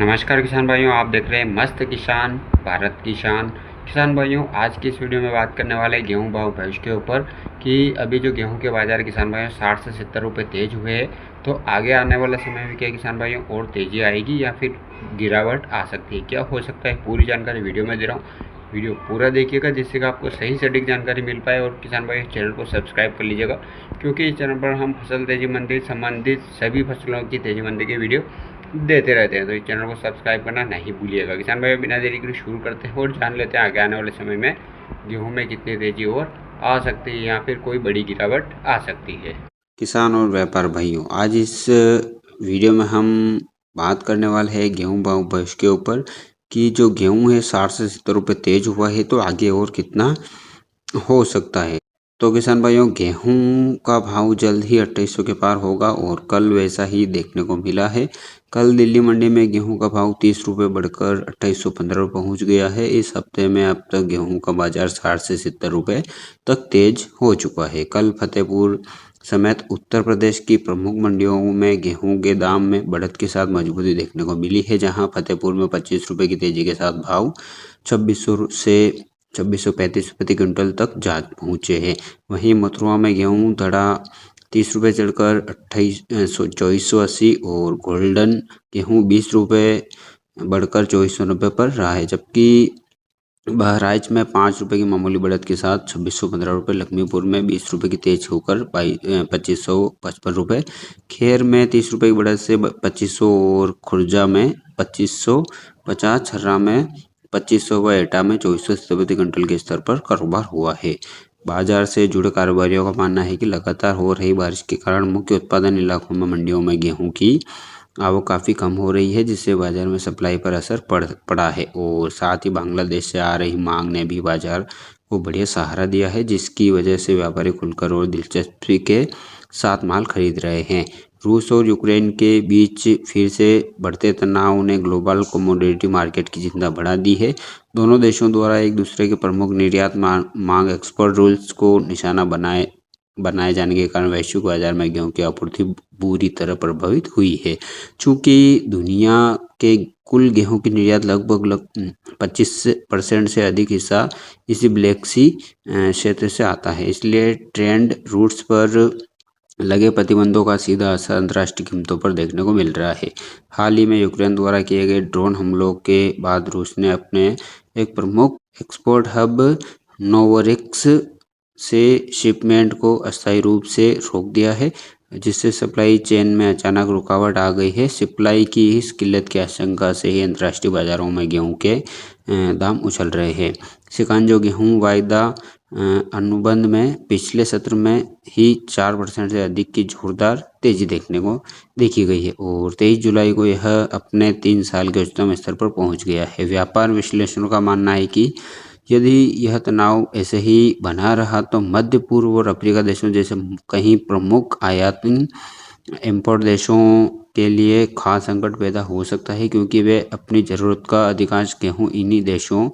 नमस्कार किसान भाइयों, आप देख रहे हैं मस्त किसान भारत की शान। किसान भाइयों, आज की इस वीडियो में बात करने वाले गेहूं भाव भविष्य के ऊपर कि अभी जो गेहूं के बाज़ार किसान भाइयों 60 से 70 रुपये तेज हुए हैं, तो आगे आने वाले समय में क्या किसान भाइयों और तेज़ी आएगी या फिर गिरावट आ सकती है, क्या हो सकता है, पूरी जानकारी वीडियो में दे रहा हूँ। वीडियो पूरा देखिएगा जिससे कि आपको सही सटीक जानकारी मिल पाए। और किसान भाई चैनल को सब्सक्राइब कर लीजिएगा, क्योंकि इस चैनल पर हम फसल तेजी मंडी संबंधित सभी फसलों की तेजी मंडी के वीडियो देते रहते हैं, तो इस चैनल को सब्सक्राइब करना नहीं भूलिएगा। किसान भाई बिना देरी के शुरू करते हैं और जान लेते हैं आगे आने वाले समय में गेहूं में कितनी तेजी और आ सकती है या फिर कोई बड़ी गिरावट आ सकती है। किसान और व्यापार भाइयों, आज इस वीडियो में हम बात करने वाले हैं गेहूं भाव भविष्य के ऊपर कि जो गेहूं है 60 से 70 रुपये तेज हुआ है, तो आगे और कितना हो सकता है। तो किसान भाइयों, गेहूं का भाव जल्द ही 2800 के पार होगा और कल वैसा ही देखने को मिला है। कल दिल्ली मंडी में गेहूं का भाव 30 रुपये बढ़कर 2815 रुपये पहुंच गया है। इस हफ्ते में अब तक गेहूं का बाजार 60 से 70 रुपये तक तेज हो चुका है। कल फतेहपुर समेत उत्तर प्रदेश की प्रमुख मंडियों में गेहूं के दाम में बढ़त के साथ मजबूती देखने को मिली है, जहां फतेहपुर में 25 रुपये की तेजी के साथ भाव 2600 से 2635 प्रति क्विंटल तक जा पहुंचे हैं। वहीं मथुरा में गेहूं धड़ा 30 रुपये चढ़कर 2480 और गोल्डन गेहूं 20 रुपये बढ़कर 2490 पर रहा है, जबकि बहराइच में 5 रुपये की मामूली बढ़त के साथ 2615 रुपये, लखीमपुर में 20 रुपये की तेज होकर 2555 रुपये, खेर में 30 रुपये की बढ़त से 2500 और खुर्जा में 2550, छर्रा में 2500 व एटा में 2400 प्रति क्विंटल के स्तर पर कारोबार हुआ है। बाजार से जुड़े कारोबारियों का मानना है कि लगातार हो रही बारिश के कारण मुख्य उत्पादन इलाकों में मंडियों में गेहूं की आवक काफ़ी कम हो रही है, जिससे बाजार में सप्लाई पर असर पड़ा है। और साथ ही बांग्लादेश से आ रही मांग ने भी बाजार को बढ़िया सहारा दिया है, जिसकी वजह से व्यापारी खुलकर और दिलचस्पी के साथ माल खरीद रहे हैं। रूस और यूक्रेन के बीच फिर से बढ़ते तनाव ने ग्लोबल कमोडिटी मार्केट की चिंता बढ़ा दी है। दोनों देशों द्वारा एक दूसरे के प्रमुख निर्यात मांग एक्सपोर्ट रूल्स को निशाना बनाए जाने के कारण वैश्विक बाजार में गेहूं की आपूर्ति बुरी तरह प्रभावित हुई है। चूंकि दुनिया के कुल गेहूं की निर्यात लगभग 25% से अधिक हिस्सा इसी ब्लैक सी क्षेत्र से आता है, इसलिए ट्रेड रूट्स पर लगे प्रतिबंधों का सीधा असर अंतर्राष्ट्रीय कीमतों पर देखने को मिल रहा है। हाल ही में यूक्रेन द्वारा किए गए ड्रोन हमलों के बाद रूस ने अपने एक प्रमुख एक्सपोर्ट हब नोवोरिक्स से शिपमेंट को अस्थायी रूप से रोक दिया है, जिससे सप्लाई चेन में अचानक रुकावट आ गई है। सप्लाई की इस किल्लत की आशंका से ही अंतर्राष्ट्रीय बाजारों में गेहूं के दाम उछल रहे हैं। शिकांजो गेहूं वायदा अनुबंध में पिछले सत्र में ही 4% से अधिक की जोरदार तेजी देखी गई है और 23 जुलाई को यह अपने 3 साल के उच्चतम स्तर पर पहुंच गया है। व्यापार विश्लेषणों का मानना है कि यदि यह तनाव ऐसे ही बना रहा तो मध्य पूर्व और अफ्रीका देशों जैसे कई प्रमुख आयाती इम्पोर्ट देशों के लिए खाद्य संकट पैदा हो सकता है, क्योंकि वे अपनी ज़रूरत का अधिकांश गेहूं इन्हीं देशों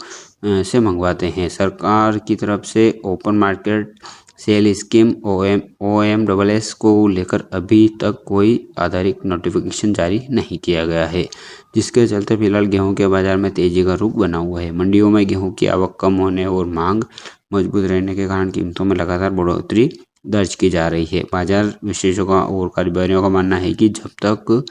से मंगवाते हैं। सरकार की तरफ से open market sale scheme OMSS को लेकर अभी तक कोई आधिकारिक नोटिफिकेशन जारी नहीं किया गया है, जिसके चलते फिलहाल गेहूं के बाजार में तेजी का रुख बना हुआ है। मंडियों में गेहूं की आवक कम होने और मांग मजबूत रहने के कारण कीमतों में लगातार बढ़ोतरी दर्ज की जा रही है। बाजार विशेषज्ञों और कारोबारियों का मानना है कि जब तक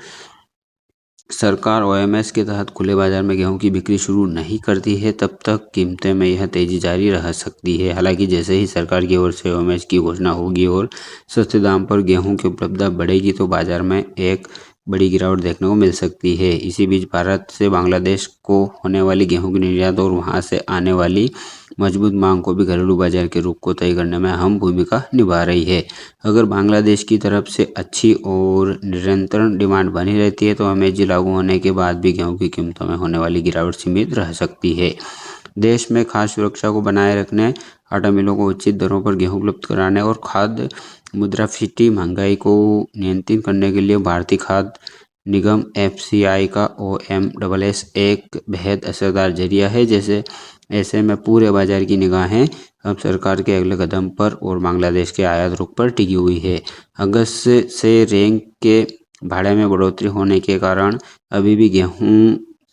सरकार OMS के तहत खुले बाजार में गेहूं की बिक्री शुरू नहीं करती है, तब तक कीमतें में यह तेजी जारी रह सकती है। हालांकि जैसे ही सरकार की ओर से OMS की घोषणा होगी और सस्ते दाम पर गेहूं की उपलब्धता बढ़ेगी, तो बाजार में एक बड़ी गिरावट देखने को मिल सकती है। इसी बीच भारत से बांग्लादेश को होने वाली गेहूं की निर्यात और वहां से आने वाली मजबूत मांग को भी घरेलू बाजार के रुख को तय करने में अहम भूमिका निभा रही है। अगर बांग्लादेश की तरफ से अच्छी और निरंतर डिमांड बनी रहती है, तो OMS लागू होने के बाद भी गेहूं की कीमतों में होने वाली गिरावट सीमित रह सकती है। देश में खाद्य सुरक्षा को बनाए रखने, आटा मिलों को उचित दरों पर गेहूं उपलब्ध कराने और खाद्य मुद्रास्फीति महंगाई को नियंत्रित करने के लिए भारतीय खाद्य निगम FCI का OMSS एक बेहद असरदार जरिया है। ऐसे में पूरे बाजार की निगाहें अब सरकार के अगले कदम पर और बांग्लादेश के आयात रुख पर टिकी हुई है। अगस्त से रैंक के भाड़े में बढ़ोतरी होने के कारण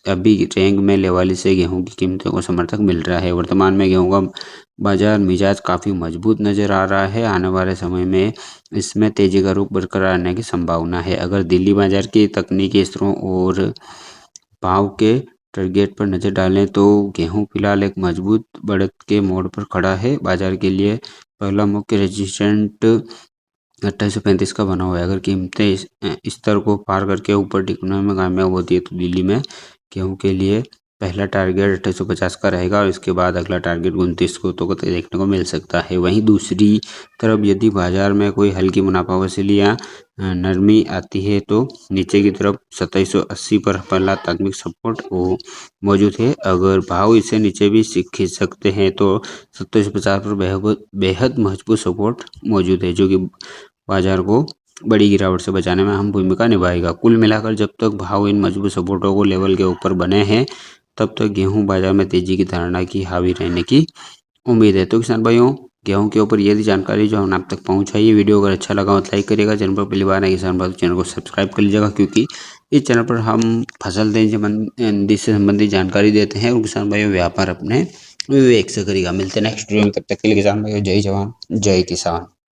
अभी रैंक में लेवाली से गेहूं की कीमतों को समर्थन मिल रहा है। वर्तमान में गेहूं का बाजार मिजाज काफ़ी मजबूत नज़र आ रहा है। आने वाले समय में इसमें तेजी का रुख बरकरार रहने की संभावना है। अगर दिल्ली बाजार की तकनीकी स्तरों और भाव के टारगेट पर नज़र डालें तो गेहूं फिलहाल एक मजबूत बढ़त के मोड़ पर खड़ा है। बाजार के लिए पहला मुख्य रेजिस्टेंट 2835 का बना हुआ है। अगर कीमतें इस स्तर को पार करके ऊपर टिकने में कामयाब होती है तो दिल्ली में गेहूं के लिए पहला टारगेट 2850 का रहेगा और इसके बाद अगला टारगेट 29 को तो देखने को मिल सकता है। वहीं दूसरी तरफ यदि बाजार में कोई हल्की मुनाफा वसूली या नरमी आती है तो नीचे की तरफ 2780 पर पहला तात्विक सपोर्ट मौजूद है। अगर भाव इसे नीचे भी खींच सकते हैं तो 2750 पर बेहद मजबूत सपोर्ट मौजूद है, जो कि बाजार को बड़ी गिरावट से बचाने में अहम भूमिका निभाएगा। कुल मिलाकर जब तक भाव इन मजबूत सपोर्टों को लेवल के ऊपर बने हैं तब तक गेहूं बाजार में तेजी की धारणा की हावी रहने की उम्मीद है। तो किसान भाइयों, गेहूं के ऊपर ये थी जानकारी जो हमने आप तक पहुंचाई है। वीडियो अगर अच्छा लगा हो तो लाइक करिएगा। चैनल पर पहली बार है किसान भाई चैनल को सब्सक्राइब कर लीजिएगा, क्योंकि इस चैनल पर हम फसल तेजी से संबंधित जानकारी देते हैं और किसान भाइयों व्यापार अपने विवेक से करेगा। मिलते हैं नेक्स्ट वीडियो में, तब तक के लिए किसान भाइयों जय जवान जय किसान।